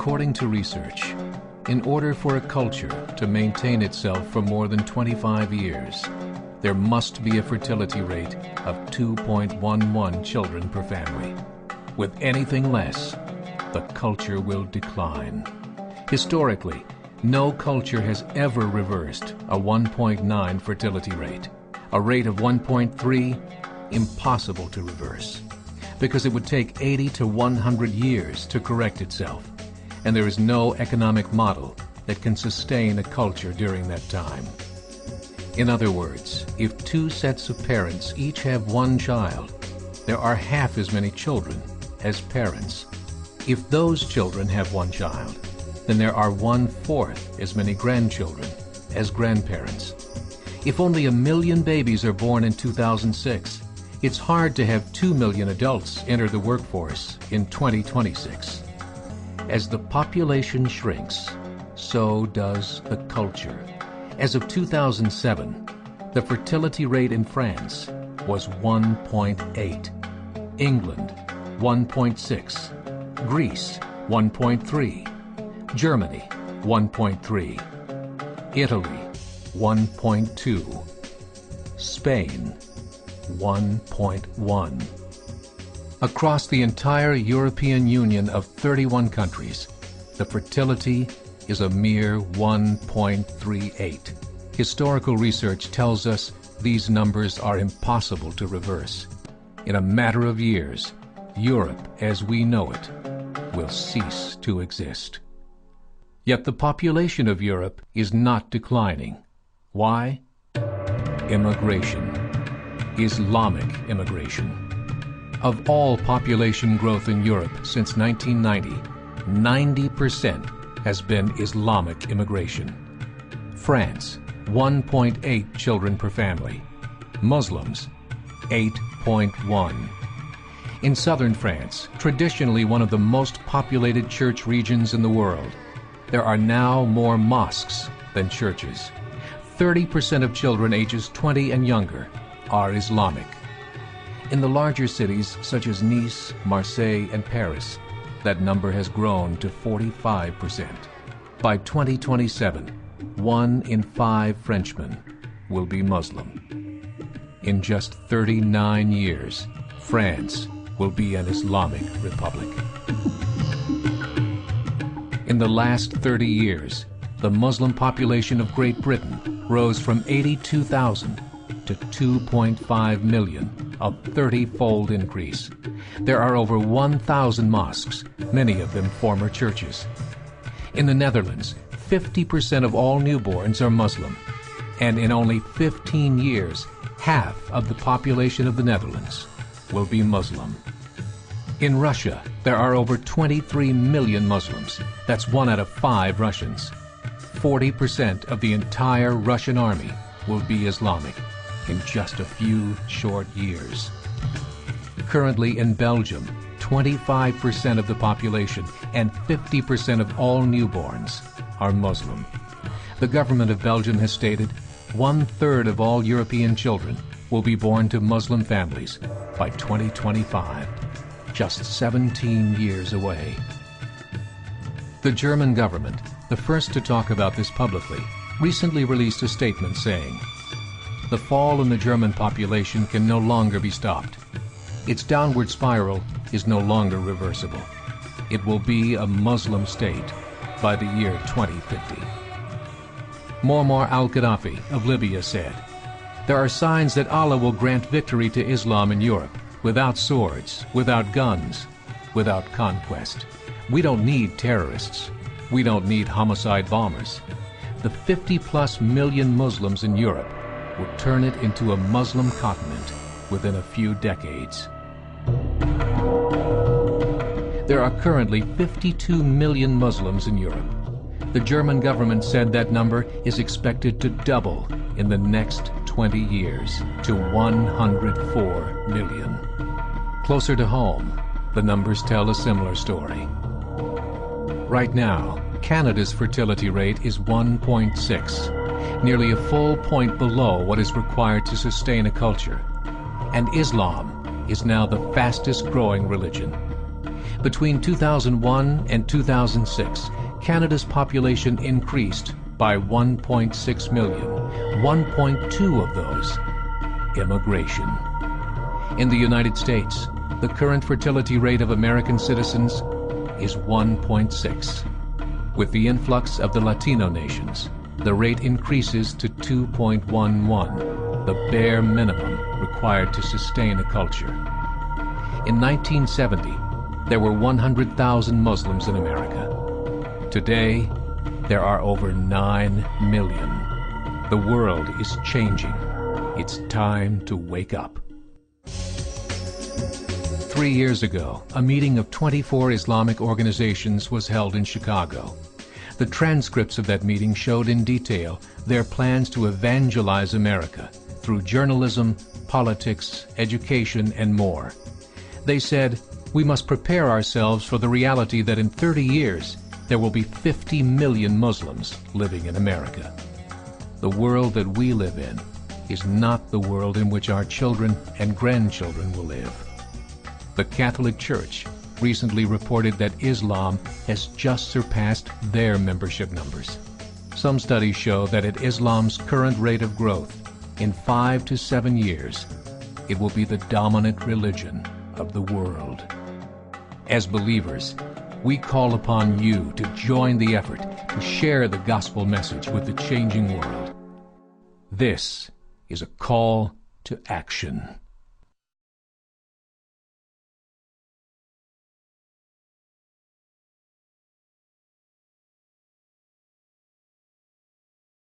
According to research, in order for a culture to maintain itself for more than 25 years, there must be a fertility rate of 2.11 children per family. With anything less, the culture will decline. Historically, no culture has ever reversed a 1.9 fertility rate. A rate of 1.3, impossible to reverse, because it would take 80 to 100 years to correct itself, and there is no economic model that can sustain a culture during that time. In other words, if two sets of parents each have one child, there are half as many children as parents. If those children have one child, then there are 1/4 as many grandchildren as grandparents. If only 1 million babies are born in 2006, it's hard to have 2 million adults enter the workforce in 2026. As the population shrinks, so does the culture. As of 2007, the fertility rate in France was 1.8, England 1.6, Greece 1.3, Germany 1.3, Italy 1.2, Spain 1.1. Across the entire European Union of 31 countries, the fertility is a mere 1.38. Historical research tells us these numbers are impossible to reverse. In a matter of years, Europe as we know it will cease to exist. Yet the population of Europe is not declining. Why? Immigration. Islamic immigration. Of all population growth in Europe since 1990, 90% has been Islamic immigration. France, 1.8 children per family. Muslims, 8.1. In southern France, traditionally one of the most populated church regions in the world, there are now more mosques than churches. 30% of children ages 20 and younger are Islamic. In the larger cities such as Nice, Marseille, and Paris, that number has grown to 45%. By 2027, 1 in 5 Frenchmen will be Muslim. In just 39 years, France will be an Islamic republic. In the last 30 years, the Muslim population of Great Britain rose from 82,000 to 2.5 million, a 30-fold increase. There are over 1,000 mosques, many of them former churches. In the Netherlands, 50% of all newborns are Muslim, and in only 15 years, half of the population of the Netherlands will be Muslim. In Russia, there are over 23 million Muslims. That's 1 out of 5 Russians. 40% of the entire Russian army will be Islamic in just a few short years. Currently in Belgium, 25% of the population and 50% of all newborns are Muslim. The government of Belgium has stated 1/3 of all European children will be born to Muslim families by 2025, just 17 years away. The German government, the first to talk about this publicly, recently released a statement saying, "The fall in the German population can no longer be stopped. Its downward spiral is no longer reversible. It will be a Muslim state by the year 2050. Muammar al-Gaddafi of Libya said, "There are signs that Allah will grant victory to Islam in Europe, without swords, without guns, without conquest. We don't need terrorists. We don't need homicide bombers. The 50+ million Muslims in Europe will turn it into a Muslim continent within a few decades." There are currently 52 million Muslims in Europe. The German government said that number is expected to double in the next 20 years to 104 million. Closer to home, the numbers tell a similar story. Right now, Canada's fertility rate is 1.6, nearly a full point below what is required to sustain a culture. And Islam is now the fastest growing religion. Between 2001 and 2006, Canada's population increased by 1.6 million, 1.2 of those immigration. In the United States, the current fertility rate of American citizens is 1.6. With the influx of the Latino nations, the rate increases to 2.11, the bare minimum required to sustain a culture. In 1970, there were 100,000 Muslims in America. Today, there are over 9 million. The world is changing. It's time to wake up. 3 years ago, a meeting of 24 Islamic organizations was held in Chicago. The transcripts of that meeting showed in detail their plans to evangelize America through journalism, politics, education, and more. They said, we must prepare ourselves for the reality that in 30 years, there will be 50 million Muslims living in America. The world that we live in is not the world in which our children and grandchildren will live. The Catholic Church recently reported that Islam has just surpassed their membership numbers. Some studies show that at Islam's current rate of growth, in 5 to 7 years, it will be the dominant religion of the world. As believers, we call upon you to join the effort to share the gospel message with the changing world. This is a call to action.